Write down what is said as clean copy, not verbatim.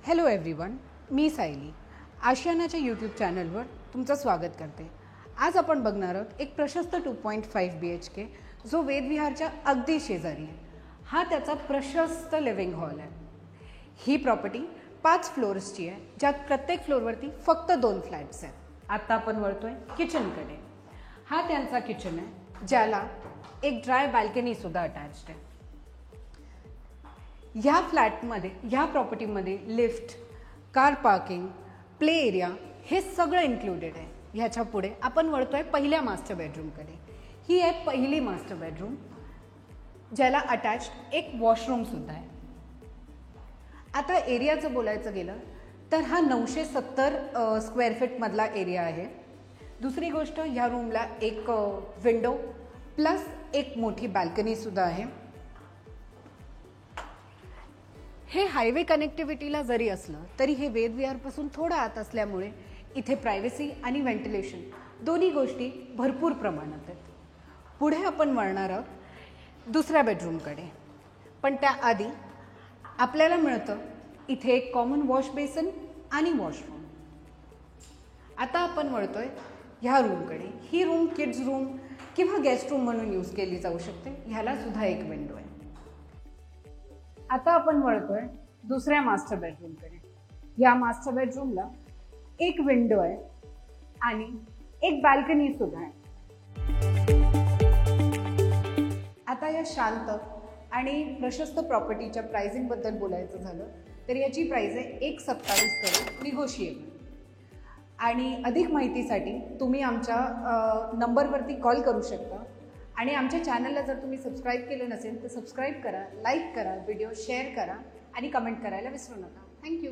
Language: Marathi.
हॅलो एव्हरीवन, मी सायली आशियानाच्या यूट्यूब चॅनलवर तुमचं स्वागत करते। आज आपण बघणार आहोत एक प्रशस्त 2.5 BHK जो वेदविहारच्या अगदी शेजारी आहे। हा त्याचा प्रशस्त लिव्हिंग हॉल आहे। ही प्रॉपर्टी 5 फ्लोअर्सची आहे, ज्यात प्रत्येक फ्लोअरवरती फक्त 2 फ्लॅट्स आहेत। आता आपण वळतोय किचनकडे। हा त्यांचा किचन आहे, ज्याला एक ड्राय बाल्कनी सुद्धा अटॅच्ड आहे। ह्या फ्लॅटमध्ये, ह्या प्रॉपर्टीमध्ये lift, car parking, play area हे सगळं इन्क्लुडेड आहे। ह्याच्या पुढे आपण वळतोय पहिल्या मास्टर बेडरूमकडे। ही आहे पहिली मास्टर बेडरूम, ज्याला अटॅच्ड एक वॉशरूम सुद्धा आहे। आता एरियाचं बोलायचं गेलं तर हा 970 स्क्वेअर फीट मधला एरिया आहे। दुसरी गोष्ट, ह्या रूमला एक विंडो प्लस एक मोठी बाल्कनी सुद्धा आहे। हे हायवे कनेक्टिव्हिटीला जरी असलं तरी हे वेदविहारपासून थोडं आत असल्यामुळे इथे प्रायव्हसी आणि व्हेंटिलेशन दोन्ही गोष्टी भरपूर प्रमाणात आहेत। पुढे आपण वळणार आहोत दुसऱ्या बेडरूमकडे, पण त्याआधी आपल्याला मिळतं इथे एक कॉमन वॉश बेसिन आणि वॉशरूम। आता आपण वळतोय ह्या रूमकडे। ही रूम किड्स रूम किंवा गेस्ट रूम म्हणून यूज केली जाऊ शकते। ह्याला सुद्धा एक विंडो आहे। आता आपण वळतोय दुसऱ्या मास्टर बेडरूमकडे। या मास्टर बेडरूमला एक विंडो आहे आणि एक बाल्कनी सुद्धा आहे। आता या शांत आणि प्रशस्त प्रॉपर्टीच्या प्राइसिंग बद्दल बोलायचं झालं तर याची प्राइस आहे 1.27 करोड निगोशिएबल। आणि अधिक माहितीसाठी तुम्ही आमच्या नंबरवरती कॉल करू शकता। आणि आमच्या चॅनलला जर तुम्ही सबस्क्राईब केलं नसेल तर सबस्क्राईब करा, लाईक करा, व्हिडिओ शेअर करा आणि कमेंट करायला विसरू नका। थँक्यू।